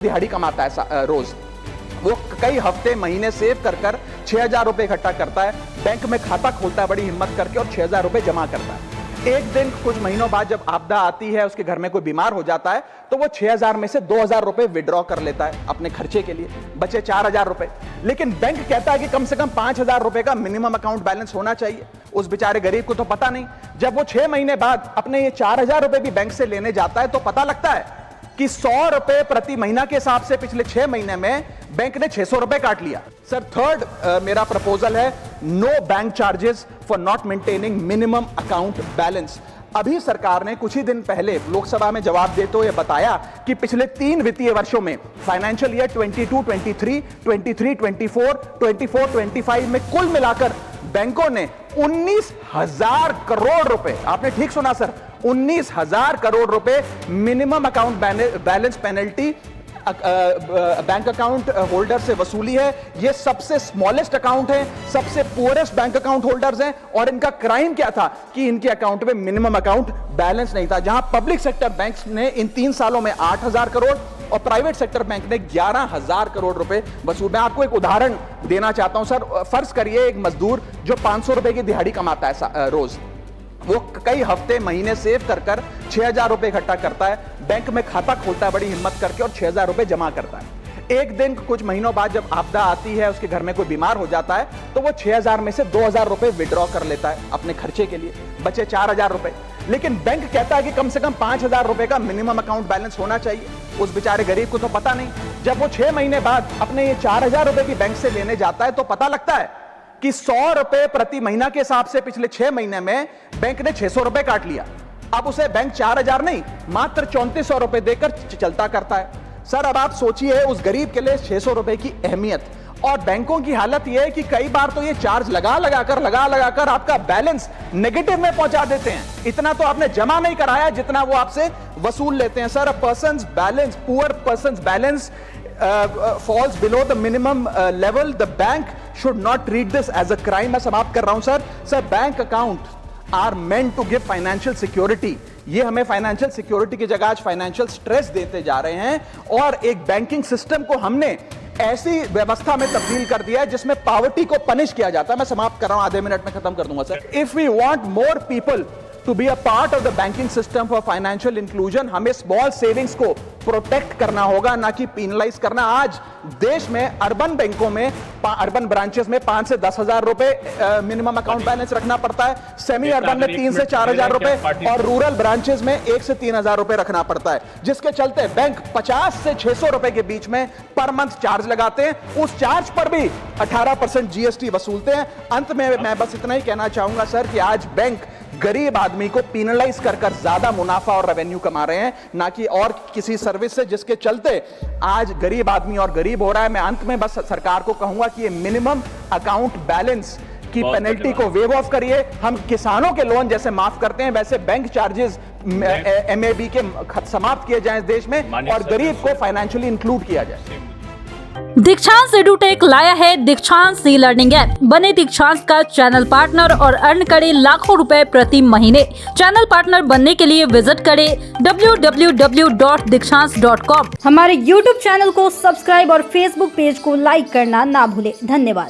दिहाड़ी कमाता है रोज। वो कई हफ्ते महीने सेव कर 6,000 रुपए इकट्ठा करता है, बैंक में खाता खोलता है बड़ी हिम्मत करके और 6,000 रुपए जमा करता है। एक दिन कुछ महीनों बाद जब आपदा आती है, उसके घर में कोई बीमार हो जाता है, तो वो 6,000 में से 2,000 रुपए विड्रॉ कर लेता है अपने खर्चे के लिए, बचे 4,000 रुपए। लेकिन बैंक कहता है कि कम से कम 5,000 रुपए का मिनिमम अकाउंट बैलेंस होना चाहिए। उस बेचारे गरीब को तो पता नहीं। जब वो 6 महीने बाद अपने ये 4,000 रुपए भी बैंक से लेने जाता है तो पता लगता है कि 100 रुपए प्रति महीना के हिसाब से पिछले 6 महीने में बैंक ने 600 रुपए काट लिया। सर, थर्ड मेरा प्रपोजल है no bank charges for not maintaining minimum account balance. अभी सरकार ने कुछ ही दिन पहले लोकसभा में जवाब देते हुए बताया कि पिछले 3 वित्तीय वर्षों में फाइनेंशियल ईयर 22-23, 23-24, 24-25 में कुल मिलाकर बैंकों ने 19,000 करोड़ रुपए, आपने ठीक सुना सर, 19,000 करोड़ रुपए minimum account balance penalty bank account holder से वसूली है। ये सबसे स्मॉलेस्ट अकाउंट है, सबसे पुअरेस्ट बैंक अकाउंट होल्डर्स हैं, और इनका क्राइम क्या था कि इनके अकाउंट में मिनिमम अकाउंट बैलेंस नहीं था। जहां पब्लिक सेक्टर बैंक्स ने इन 3 सालों में 8,000 करोड़ और प्राइवेट सेक्टर बैंक ने 11,000 करोड़ रुपए वसूल। मैं आपको एक उदाहरण देना चाहता हूं सर। फर्ज करिए एक मजदूर जो 500 रुपए की दिहाड़ी कमाता है रोज, वो कई हफ्ते महीने सेव कर 6,000 रुपए इकट्ठा करता है, बैंक में खाता खोलता है बड़ी हिम्मत करके और 6,000 रुपए जमा करता है। एक दिन कुछ महीनों बाद जब आपदा आती है, उसके घर में कोई बीमार हो जाता है, तो वो 6,000 में से 2,000 रुपए विड्रॉ कर लेता है अपने खर्चे के लिए, बचे 4,000 रुपए। लेकिन बैंक कहता है कि कम से कम 5,000 रुपए का मिनिमम अकाउंट बैलेंस होना चाहिए। उस बेचारे गरीब को तो पता नहीं। जब वो 6 महीने बाद अपने ये 4,000 रुपए की बैंक से लेने जाता है तो पता लगता है कि 100 रुपए प्रति महीना के हिसाब से पिछले 6 महीने में बैंक ने 600 रुपए काट लिया। अब उसे बैंक 4,000 नहीं, मात्र 3,400 रुपए देकर चलता करता है। सर, अब आप सोचिए उस गरीब के लिए 600 रुपए की अहमियत। और बैंकों की हालत यह है कि कई बार तो ये चार्ज लगा लगाकर आपका बैलेंस नेगेटिव में पहुंचा देते हैं। इतना तो आपने जमा नहीं कराया जितना वो आपसे वसूल लेते हैं। Sir, a persons balance, poor persons balance falls below the minimum level, the bank should not treat this as a crime। मैं समाप्त कर रहा हूं sir. Sir, bank account are meant to give financial security। ये हमें financial security की जगह आज फाइनेंशियल स्ट्रेस देते जा रहे हैं, और एक बैंकिंग सिस्टम को हमने ऐसी व्यवस्था में तब्दील कर दिया है जिसमें पॉवर्टी को पनिश किया जाता है। मैं समाप्त कर रहा हूं, आधे मिनट में खत्म कर दूंगा sir. If we want more people to be a part of the banking system for financial inclusion, हमें स्मॉल सेविंग्स को प्रोटेक्ट करना होगा, ना कि पेनलाइज करना। आज देश में अर्बन बैंकों में, अर्बन ब्रांचेस में 5 से 10,000 रुपए मिनिमम अकाउंट बैलेंस रखना पड़ता है, सेमी अर्बन में 3 से 4,000 रुपए, और रूरल ब्रांचेस में 1 से 3,000 रुपए रखना पड़ता है, जिसके चलते बैंक 50 से 600 रुपए के बीच में पर मंथ चार्ज लगाते हैं। उस चार्ज पर भी 18% जीएसटी वसूलते हैं। अंत में मैं बस इतना ही कहना चाहूंगा सर कि आज बैंक गरीब आदमी को पेनलाइज कर ज्यादा मुनाफा और रेवेन्यू कमा रहे हैं, ना कि और किसी सर्विस से, जिसके चलते आज गरीब आदमी और गरीब हो रहा है। मैं अंत में बस सरकार को कहूंगा कि ये मिनिमम अकाउंट बैलेंस की पेनल्टी को वेव ऑफ करिए। हम किसानों के लोन जैसे माफ करते हैं, वैसे बैंक चार्जेस एमएबी के समाप्त किए जाएं इस देश में, और गरीब को फाइनेंशियली इंक्लूड किया जाए। दीक्षांत एडुटेक लाया है दीक्षांत ई लर्निंग ऐप। बने दीक्षांत का चैनल पार्टनर और अर्न करें लाखों रुपए प्रति महीने। चैनल पार्टनर बनने के लिए विजिट करें www.dikshans.com। हमारे YouTube चैनल को सब्सक्राइब और Facebook पेज को लाइक करना ना भूलें। धन्यवाद।